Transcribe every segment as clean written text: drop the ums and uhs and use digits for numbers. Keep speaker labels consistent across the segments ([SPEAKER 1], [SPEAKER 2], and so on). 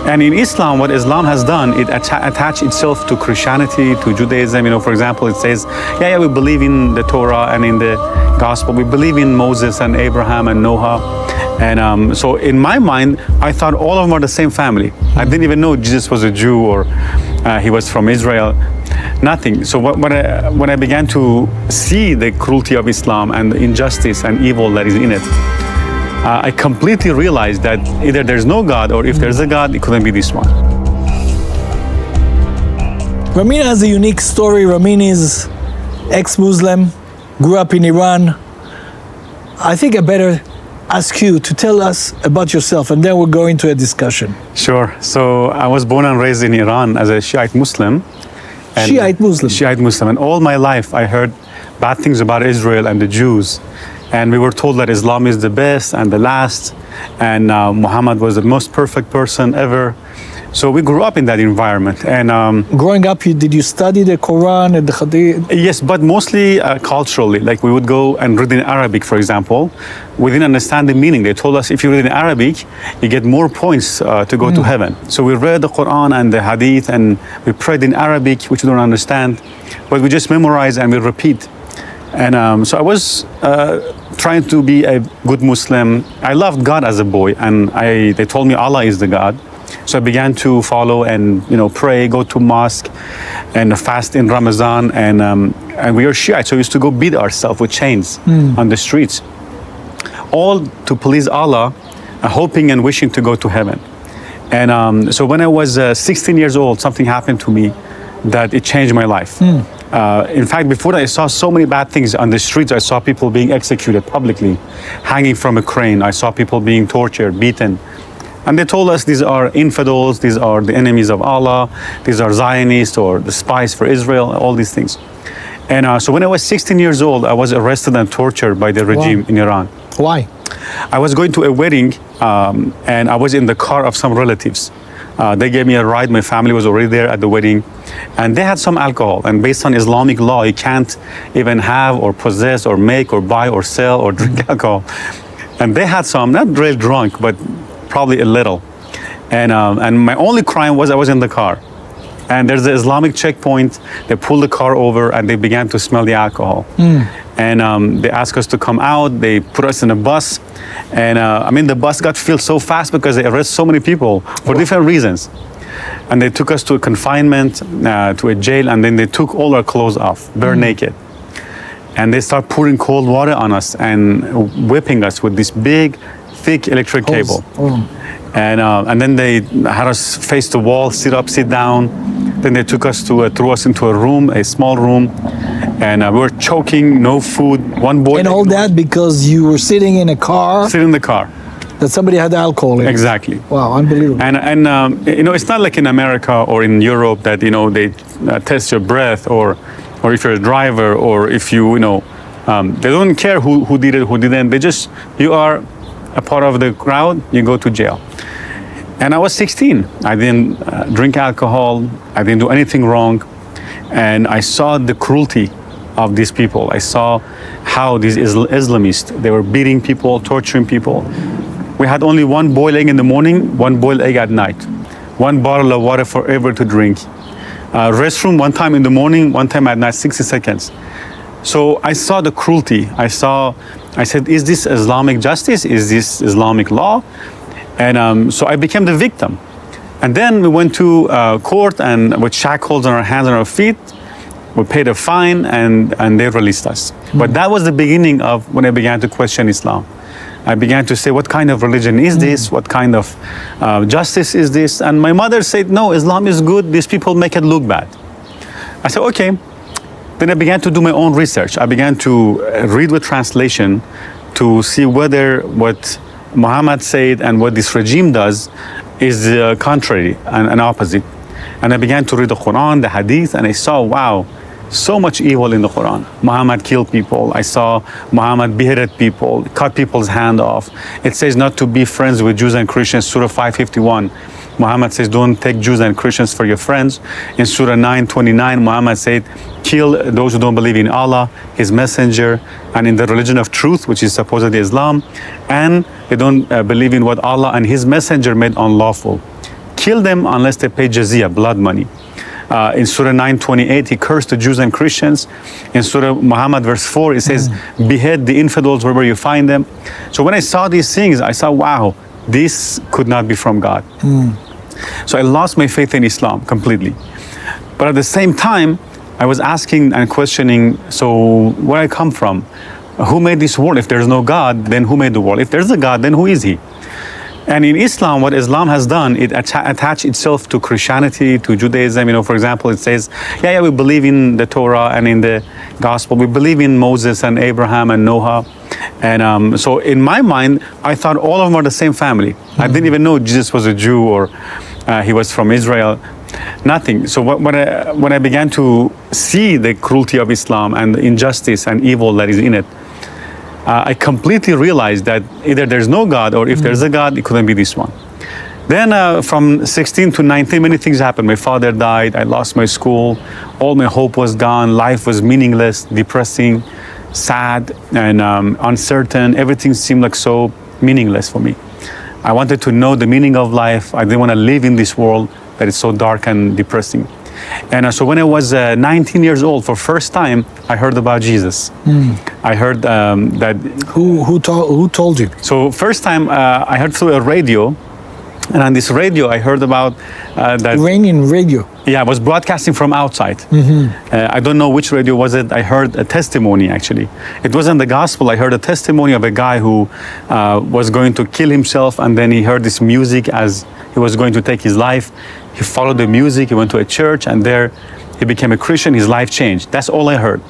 [SPEAKER 1] And in Islam, what Islam has done, it attached itself to Christianity, to Judaism. For example, it says, yeah, we believe in the Torah and in the Gospel. We believe in Moses and Abraham and Noah. And so in my mind, I thought all of them are the same family. I didn't even know Jesus was a Jew or he was from Israel. Nothing. So when I began to see the cruelty of Islam and the injustice and evil that is in it, I completely realized that either there's no God, or if there's a God, it couldn't be this one.
[SPEAKER 2] Ramin has a unique story. Ramin is ex-Muslim, grew up in Iran. I think I better ask you to tell us about yourself, and then we'll go into a discussion.
[SPEAKER 1] Sure. So I was born and raised in Iran as a Shiite Muslim.
[SPEAKER 2] Shiite Muslim?
[SPEAKER 1] Shiite Muslim. And all my life I heard bad things about Israel and the Jews. And we were told that Islam is the best and the last, and Muhammad was the most perfect person ever. So we grew up in that environment. And
[SPEAKER 2] growing up, did you study the Quran and the Hadith?
[SPEAKER 1] Yes, but mostly culturally. Like we would go and read in Arabic, for example. We didn't understand the meaning. They told us if you read in Arabic, you get more points to go to heaven. So we read the Quran and the Hadith, and we prayed in Arabic, which we don't understand, but we just memorize and we repeat. And so I was trying to be a good Muslim. I loved God as a boy, and they told me Allah is the God. So I began to follow and pray, go to mosque, and fast in Ramadan. And we were Shiite, so we used to go beat ourselves with chains on the streets, all to please Allah, hoping and wishing to go to heaven. And so when I was 16 years old, something happened to me that it changed my life. In fact, before that, I saw so many bad things on the streets. I saw people being executed publicly, hanging from a crane. I saw people being tortured, beaten. And they told us these are infidels, these are the enemies of Allah, these are Zionists or the spies for Israel, all these things. And so when I was 16 years old, I was arrested and tortured by the regime in Iran.
[SPEAKER 2] Why?
[SPEAKER 1] I was going to a wedding and I was in the car of some relatives. They gave me a ride. My family was already there at the wedding, and they had some alcohol. And based on Islamic law, you can't even have or possess or make or buy or sell or drink alcohol. And they had some, not really drunk, but probably a little. And my only crime was I was in the car. And there's the Islamic checkpoint. They pulled the car over and they began to smell the alcohol. And they asked us to come out. They put us in a bus. And the bus got filled so fast because they arrested so many people for different reasons. And they took us to a confinement, to a jail, and then they took all our clothes off, bare naked. And they start pouring cold water on us and whipping us with this big, thick electric cable. And then they had us face the wall, sit up, sit down. Then they took us threw us into a room, a small room, and we were choking, no food. One boy.
[SPEAKER 2] And all that because you were sitting in a car.
[SPEAKER 1] Sitting in the car.
[SPEAKER 2] That somebody had alcohol in it.
[SPEAKER 1] Exactly.
[SPEAKER 2] Wow, unbelievable.
[SPEAKER 1] And it's not like in America or in Europe that they test your breath or if you're a driver or if they don't care who did it, who didn't. You are a part of the crowd, you go to jail. And I was 16. I didn't drink alcohol. I didn't do anything wrong. And I saw the cruelty of these people. I saw how these Islamists, they were beating people, torturing people. We had only one boiled egg in the morning, one boiled egg at night, one bottle of water forever to drink. Restroom one time in the morning, one time at night, 60 seconds. So I saw the cruelty. I said, is this Islamic justice? Is this Islamic law? And so I became the victim. And then we went to court and with shackles on our hands and our feet, we paid a fine and they released us. But that was the beginning of when I began to question Islam. I began to say, what kind of religion is this? What kind of justice is this? And my mother said, no, Islam is good. These people make it look bad. I said, okay. Then I began to do my own research. I began to read with translation to see whether what Muhammad said and what this regime does is contrary and opposite. And I began to read the Quran, the Hadith, and I saw, wow, so much evil in the Quran. Muhammad killed people. I saw Muhammad beheaded people, cut people's hand off. It says not to be friends with Jews and Christians, Surah 551. Muhammad says, don't take Jews and Christians for your friends. In Surah 9:29, Muhammad said, kill those who don't believe in Allah, His messenger, and in the religion of truth, which is supposedly Islam, and they don't believe in what Allah and His messenger made unlawful. Kill them unless they pay jizya, blood money. In Surah 9:28, he cursed the Jews and Christians. In Surah Muhammad verse 4, it says, behead the infidels wherever you find them. So when I saw these things, I saw, wow, this could not be from God. So I lost my faith in Islam completely. But at the same time, I was asking and questioning, so where I come from? Who made this world? If there's no God, then who made the world? If there's a God, then who is He? And in Islam, what Islam has done, it attached itself to Christianity, to Judaism. You know, for example, it says, yeah, we believe in the Torah and in the Gospel. We believe in Moses and Abraham and Noah. And so in my mind, I thought all of them are the same family. I didn't even know Jesus was a Jew or he was from Israel. Nothing. So when I began to see the cruelty of Islam and the injustice and evil that is in it, I completely realized that either there's no God, or if there's a God, it couldn't be this one. Then from 16 to 19, many things happened. My father died, I lost my school, all my hope was gone, life was meaningless, depressing, sad, and uncertain. Everything seemed like so meaningless for me. I wanted to know the meaning of life. I didn't want to live in this world that is so dark and depressing. And so when I was 19 years old, for first time, I heard about Jesus. I heard that...
[SPEAKER 2] Who told you?
[SPEAKER 1] So first time I heard through a radio, and on this radio I heard about that...
[SPEAKER 2] Iranian radio?
[SPEAKER 1] Yeah, it was broadcasting from outside. I don't know which radio was it. I heard a testimony, actually. It wasn't the gospel. I heard a testimony of a guy who was going to kill himself, and then he heard this music as he was going to take his life. He followed the music, he went to a church, and there he became a Christian. His life changed. That's all I heard.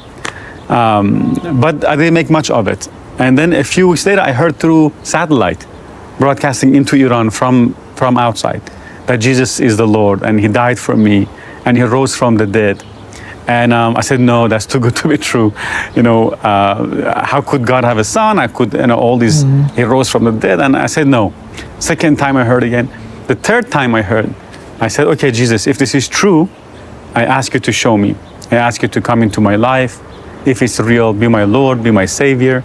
[SPEAKER 1] But I didn't make much of it. And then a few weeks later, I heard through satellite, broadcasting into Iran from outside, that Jesus is the Lord, and He died for me, and He rose from the dead. And I said, no, that's too good to be true. You know, how could God have a son? I could, you know, all these, He rose from the dead. And I said, no. Second time I heard again. The third time I heard, I said, okay, Jesus, if this is true, I ask you to show me. I ask you to come into my life. If it's real, be my Lord, be my Savior.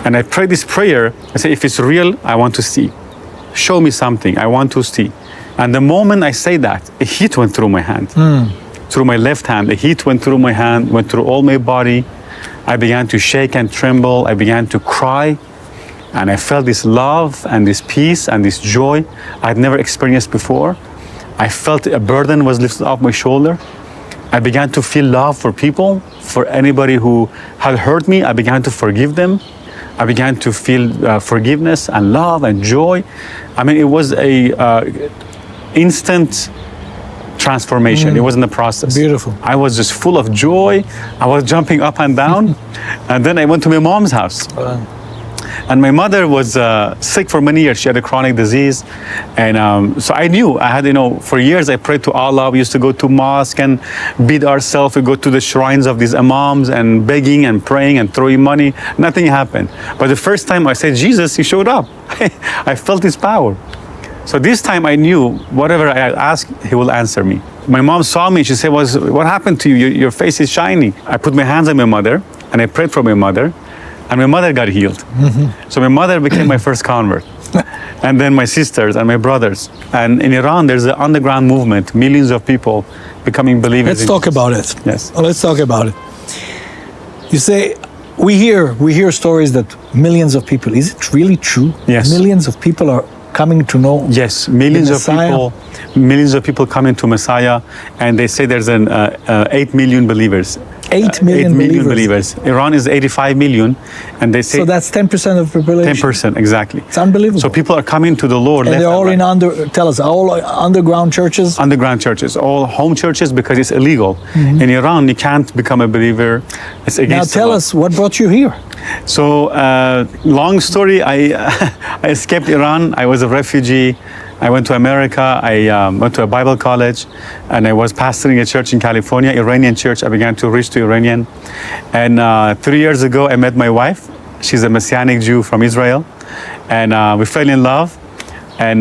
[SPEAKER 1] And I prayed this prayer. I said, if it's real, I want to see. Show me something. I want to see. And the moment I say that, a heat went through my hand, through my left hand. The heat went through my hand, went through all my body. I began to shake and tremble. I began to cry. And I felt this love and this peace and this joy I'd never experienced before. I felt a burden was lifted off my shoulder. I began to feel love for people, for anybody who had hurt me. I began to forgive them. I began to feel forgiveness and love and joy. I mean, it was a instant transformation. It wasn't a process.
[SPEAKER 2] Beautiful.
[SPEAKER 1] I was just full of joy. I was jumping up and down. And then I went to my mom's house. And my mother was sick for many years. She had a chronic disease. And so I knew, I had, you know, for years I prayed to Allah. We used to go to mosque and beat ourselves. We go to the shrines of these imams and begging and praying and throwing money. Nothing happened. But the first time I said, Jesus, He showed up. I felt His power. So this time I knew whatever I asked, He will answer me. My mom saw me. She said, what happened to you? Your face is shiny. I put my hands on my mother and I prayed for my mother. And my mother got healed. So my mother became my first convert. And then my sisters and my brothers. And in Iran, there's an underground movement, millions of people becoming believers.
[SPEAKER 2] Let's talk about it.
[SPEAKER 1] Yes.
[SPEAKER 2] Let's talk about it. You say, we hear stories that millions of people, is it really true?
[SPEAKER 1] Yes.
[SPEAKER 2] Millions of people are coming to know.
[SPEAKER 1] Yes, millions of people coming to Messiah, and they say there's 8 million believers.
[SPEAKER 2] 8 million
[SPEAKER 1] believers. Iran is 85 million, and they say...
[SPEAKER 2] So that's 10% of the population?
[SPEAKER 1] 10%, exactly.
[SPEAKER 2] It's unbelievable.
[SPEAKER 1] So people are coming to the Lord.
[SPEAKER 2] And they're all in all underground churches?
[SPEAKER 1] Underground churches, all home churches, because it's illegal. In Iran, you can't become a believer. It's against
[SPEAKER 2] Now tell us, what brought you here?
[SPEAKER 1] So, long story, I escaped Iran. I was a refugee. I went to America. I went to a Bible college, and I was pastoring a church in California, Iranian church. I began to reach to Iranian. And 3 years ago, I met my wife. She's a Messianic Jew from Israel. And we fell in love. And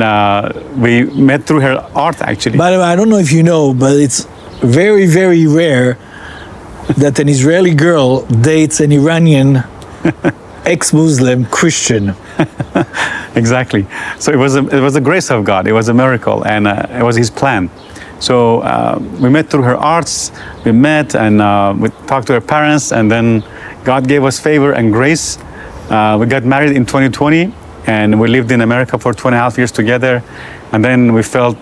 [SPEAKER 1] we met through her art, actually.
[SPEAKER 2] By the way, I don't know if you know, but it's very, very rare that an Israeli girl dates an Iranian ex-Muslim Christian.
[SPEAKER 1] Exactly. So it was the grace of God. It was a miracle, and it was His plan. So we met through her arts. We met and we talked to her parents, and then God gave us favor and grace. We got married in 2020, and we lived in America for 2.5 years together. And then we felt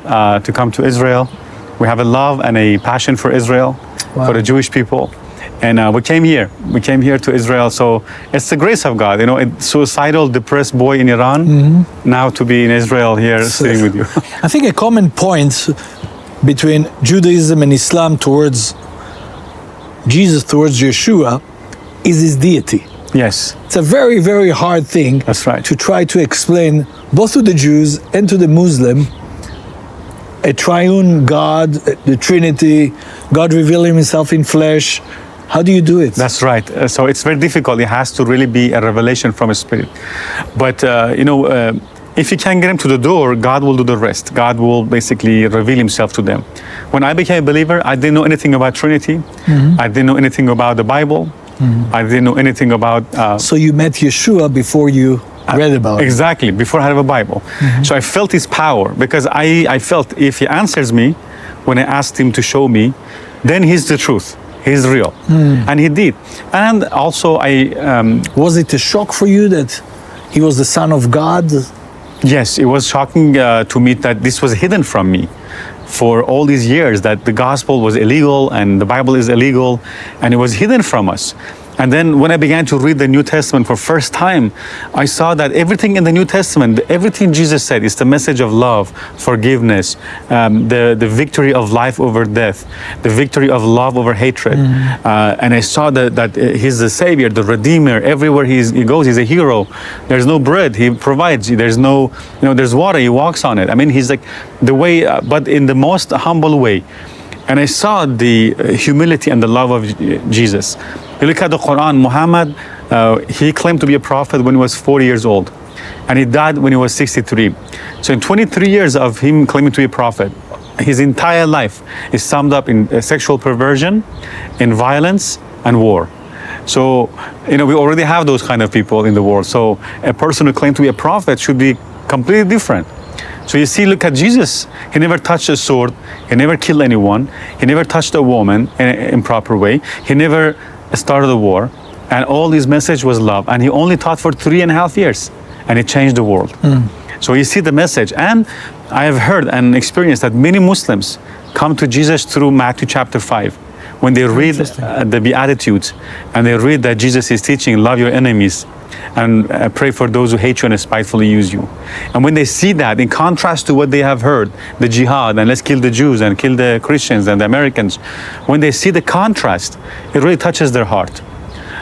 [SPEAKER 1] to come to Israel. We have a love and a passion for Israel, for the Jewish people. And we came here. We came here to Israel. So it's the grace of God. You know, a suicidal, depressed boy in Iran, now to be in Israel here, sitting with you.
[SPEAKER 2] I think a common point between Judaism and Islam towards Jesus, towards Yeshua, is his deity.
[SPEAKER 1] Yes.
[SPEAKER 2] It's a very, very hard thing
[SPEAKER 1] That's right.
[SPEAKER 2] to try to explain both to the Jews and to the Muslim a triune God, the Trinity, God revealing himself in flesh. How do you do it?
[SPEAKER 1] That's right. So it's very difficult. It has to really be a revelation from a spirit. But, if you can get them to the door, God will do the rest. God will basically reveal himself to them. When I became a believer, I didn't know anything about Trinity. I didn't know anything about the Bible. I didn't know anything about...
[SPEAKER 2] So you met Yeshua before you read about it.
[SPEAKER 1] Exactly, before I had a Bible. So I felt his power, because I felt if he answers me when I asked him to show me, then he's the truth. He's real. And he did. And also
[SPEAKER 2] Was it a shock for you that he was the Son of God?
[SPEAKER 1] yes, it was shocking to me that this was hidden from me for all these years, that the gospel was illegal and the Bible is illegal, and it was hidden from us. And then when I began to read the New Testament for first time, I saw that everything in the New Testament, everything Jesus said is the message of love, forgiveness, the victory of life over death, the victory of love over hatred. And I saw that he's the Savior, the Redeemer. Everywhere he goes, he's a hero. There's no bread, he provides. There's no, there's water, he walks on it. I mean, he's like the way, but in the most humble way. And I saw the humility and the love of Jesus. You look at the Quran, Muhammad, he claimed to be a prophet when he was 40 years old. And he died when he was 63. So in 23 years of him claiming to be a prophet, his entire life is summed up in sexual perversion, in violence, and war. So, we already have those kind of people in the world. So a person who claims to be a prophet should be completely different. So you see, look at Jesus. He never touched a sword. He never killed anyone. He never touched a woman in an improper way. He never started a war. And all his message was love. And he only taught for 3.5 years. And it changed the world. So you see the message. And I have heard and experienced that many Muslims come to Jesus through Matthew chapter 5. When they read the Beatitudes and they read that Jesus is teaching, love your enemies, and pray for those who hate you and spitefully use you. And when they see that, in contrast to what they have heard, the jihad, and let's kill the Jews and kill the Christians and the Americans, when they see the contrast, it really touches their heart.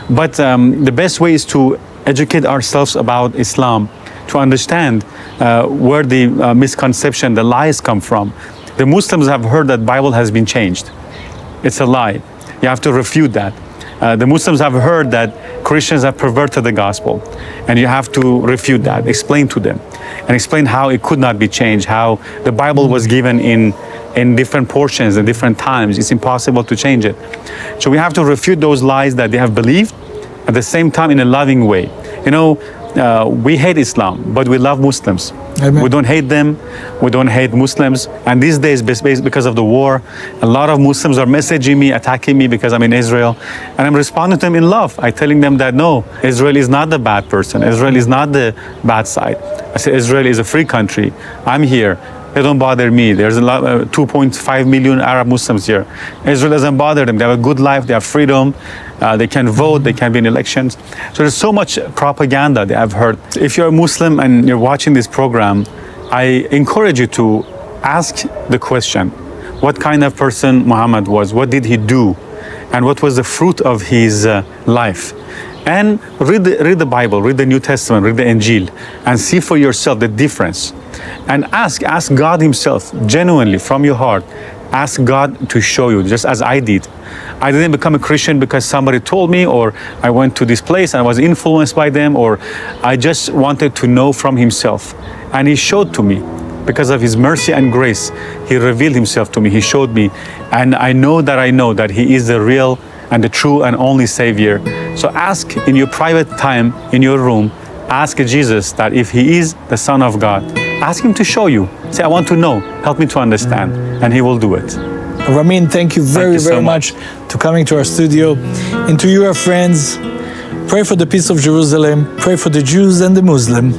[SPEAKER 1] But the best way is to educate ourselves about Islam, to understand where the misconception, the lies come from. The Muslims have heard that Bible has been changed. It's a lie. You have to refute that. The Muslims have heard that Christians have perverted the gospel, and you have to refute that, explain to them, and explain how it could not be changed, how the Bible was given in different portions and different times. It's impossible to change it. So we have to refute those lies that they have believed, at the same time in a loving way. We hate Islam, but we love Muslims.
[SPEAKER 2] Amen.
[SPEAKER 1] We don't hate them. We don't hate Muslims. And these days, because of the war, a lot of Muslims are messaging me, attacking me because I'm in Israel. And I'm responding to them in love. I'm telling them that no, Israel is not the bad person. Israel is not the bad side. I say Israel is a free country. I'm here. They don't bother me. There's a lot, 2.5 million Arab Muslims here. Israel doesn't bother them. They have a good life. They have freedom. They can vote. They can be in elections. So there's so much propaganda that I've heard. If you're a Muslim and you're watching this program, I encourage you to ask the question, what kind of person Muhammad was? What did he do? And what was the fruit of his life? And read the Bible, read the New Testament, read the Injil, and see for yourself the difference. And ask God himself, genuinely, from your heart, Ask God to show you, just as I did. I didn't become a Christian because somebody told me, or I went to this place and I was influenced by them, or I just wanted to know from Himself. And He showed to me. Because of His mercy and grace, He revealed Himself to me. He showed me. And I know that He is the real and the true and only Savior. So ask in your private time, in your room, ask Jesus that if He is the Son of God, ask Him to show you. Say, I want to know, help me to understand, and He will do it.
[SPEAKER 2] Ramin, thank you very much to coming to our studio. And to you, our friends, pray for the peace of Jerusalem, pray for the Jews and the Muslim.